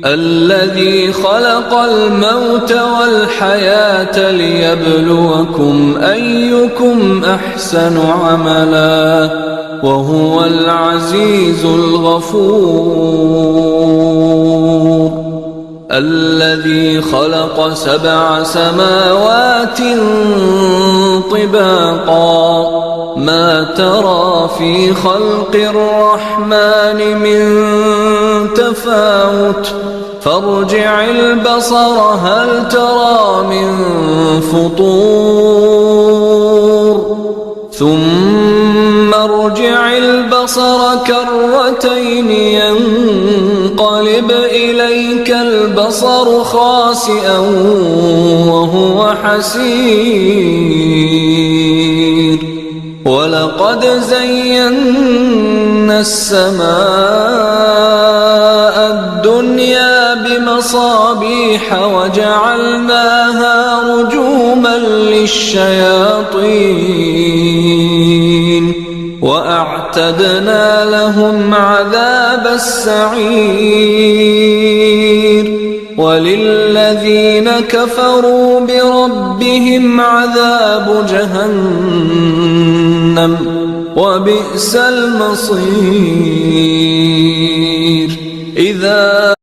الذي خلق الموت والحياة ليبلوكم أيكم أحسن عملا وهو العزيز الغفور. الذي خلق 7 سماوات طباقا ما ترى في خلق الرحمن من تفاوت فارجع البصر هل ترى من فطور ثم ارجع البصر كرتين ينقلب إليك البصر خاسئا وهو حسير ولقد زينا السماء الدنيا بمصابيح وجعلناها رجوما للشياطين وأعتدنا لهم عذاب السعير وللذين كفروا بربهم عذاب جهنم وبئس المصير. إذا